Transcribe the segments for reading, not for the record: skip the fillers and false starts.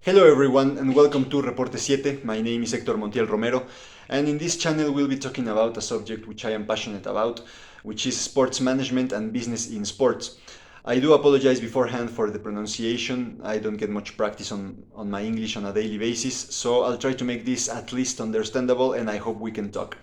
Hello everyone and welcome to Reporte 7. My name is Hector Montiel Romero, and in this channel we'll be talking about a subject which I am passionate about, which is sports management and business in sports. I do apologize beforehand for the pronunciation. I don't get much practice on my English on a daily basis, so I'll try to make this at least understandable and I hope we can talk.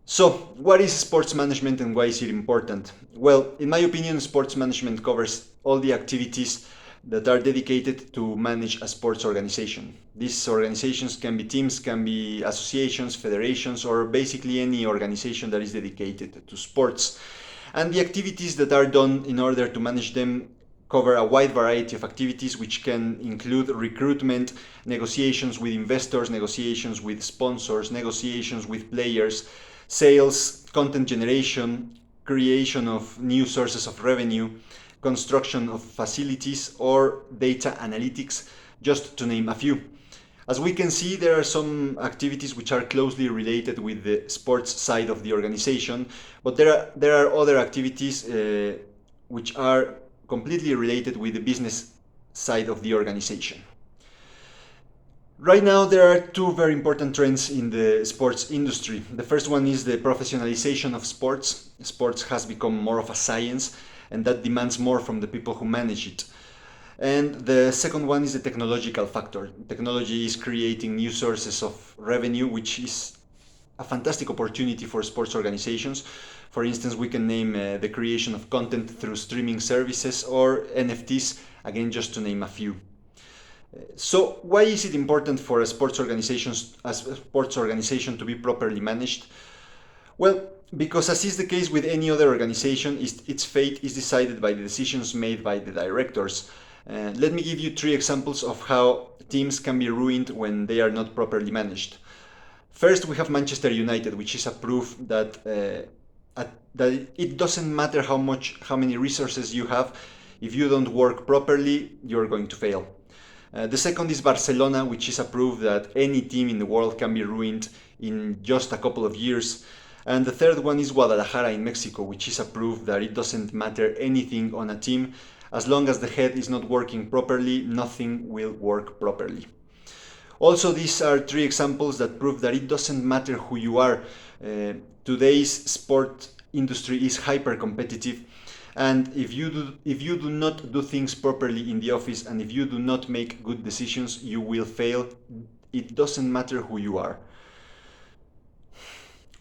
So, what is sports management and why is it important? Well, in my opinion, sports management covers all the activities that are dedicated to manage a sports organization. These organizations can be teams, can be associations, federations, or basically any organization that is dedicated to sports. And the activities that are done in order to manage them cover a wide variety of activities which can include recruitment, negotiations with investors, negotiations with sponsors, negotiations with players, sales, content generation, creation of new sources of revenue, construction of facilities, or data analytics, just to name a few. As we can see, there are some activities which are closely related with the sports side of the organization, but there are other activities which are completely related with the business side of the organization. Right now, there are two very important trends in the sports industry. The first one is the professionalization of sports. Sports has become more of a science, and that demands more from the people who manage it. And the second one is the technological factor. Technology is creating new sources of revenue, which is a fantastic opportunity for sports organizations. For instance, we can name the creation of content through streaming services or NFTs, again, just to name a few. So, why is it important for a sports organization to be properly managed? Well, because as is the case with any other organization, its fate is decided by the decisions made by the directors. Let me give you three examples of how teams can be ruined when they are not properly managed. First, we have Manchester United, which is a proof that that it doesn't matter how many resources you have. If you don't work properly, you're going to fail. The second is Barcelona, which is a proof that any team in the world can be ruined in just a couple of years. And the third one is Guadalajara in Mexico, which is a proof that it doesn't matter anything on a team. As long as the head is not working properly, nothing will work properly. Also, these are three examples that prove that it doesn't matter who you are. Today's sport industry is hyper competitive, and if you do not do things properly in the office and if you do not make good decisions, you will fail. It doesn't matter who you are.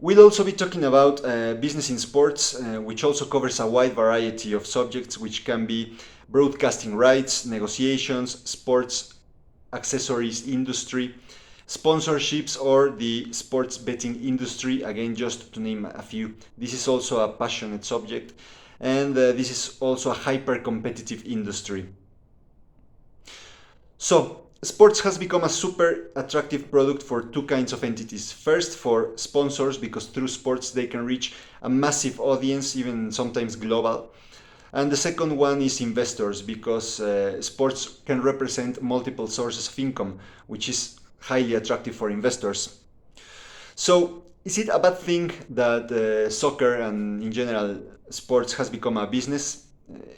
We'll also be talking about business in sports, which also covers a wide variety of subjects, which can be broadcasting rights, negotiations, sports accessories industry, sponsorships, or the sports betting industry, again, just to name a few. This is also a passionate subject, and this is also a hyper competitive industry. So, sports has become a super attractive product for two kinds of entities. First, for sponsors, because through sports they can reach a massive audience, even sometimes global. And the second one is investors, because sports can represent multiple sources of income, which is highly attractive for investors. So, is it a bad thing that soccer and in general sports has become a business?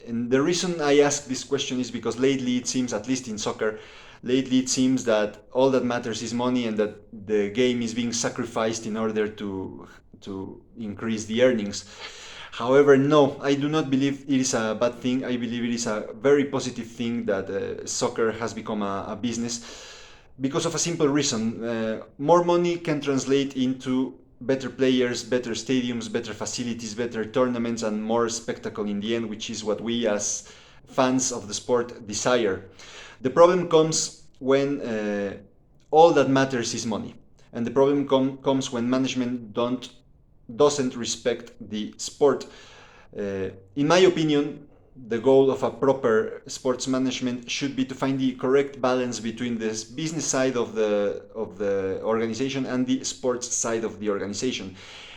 And the reason I ask this question is because lately it seems, at least in soccer, that all that matters is money and that the game is being sacrificed in order to increase the earnings. However, no, I do not believe it is a bad thing. I believe it is a very positive thing that soccer has become a business because of a simple reason. More money can translate into better players, better stadiums, better facilities, better tournaments, and more spectacle in the end, which is what we as fans of the sport desire. The problem comes when all that matters is money, and the problem comes when management doesn't respect the sport. In my opinion, the goal of a proper sports management should be to find the correct balance between this business side of the organization and the sports side of the organization.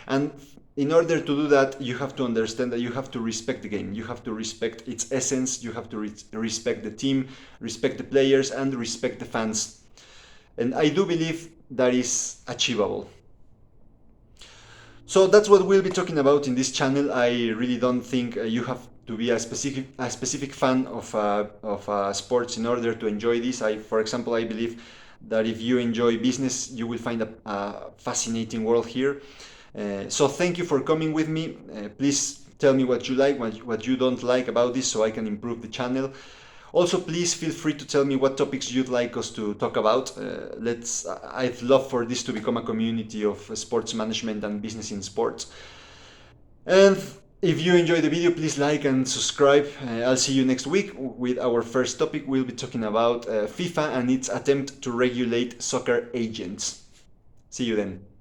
And in order to do that, you have to understand that you have to respect the game. You have to respect its essence. You have to respect the team, respect the players, and respect the fans. And I do believe that is achievable. So that's what we'll be talking about in this channel. I really don't think to be a specific fan of sports in order to enjoy this. For example, I believe that if you enjoy business, you will find a fascinating world here. So thank you for coming with me. Please tell me what you like, what you don't like about this, so I can improve the channel. Also, please feel free to tell me what topics you'd like us to talk about. I'd love for this to become a community of sports management and business in sports. And if you enjoyed the video, please like and subscribe. I'll see you next week with our first topic. We'll be talking about FIFA and its attempt to regulate soccer agents. See you then.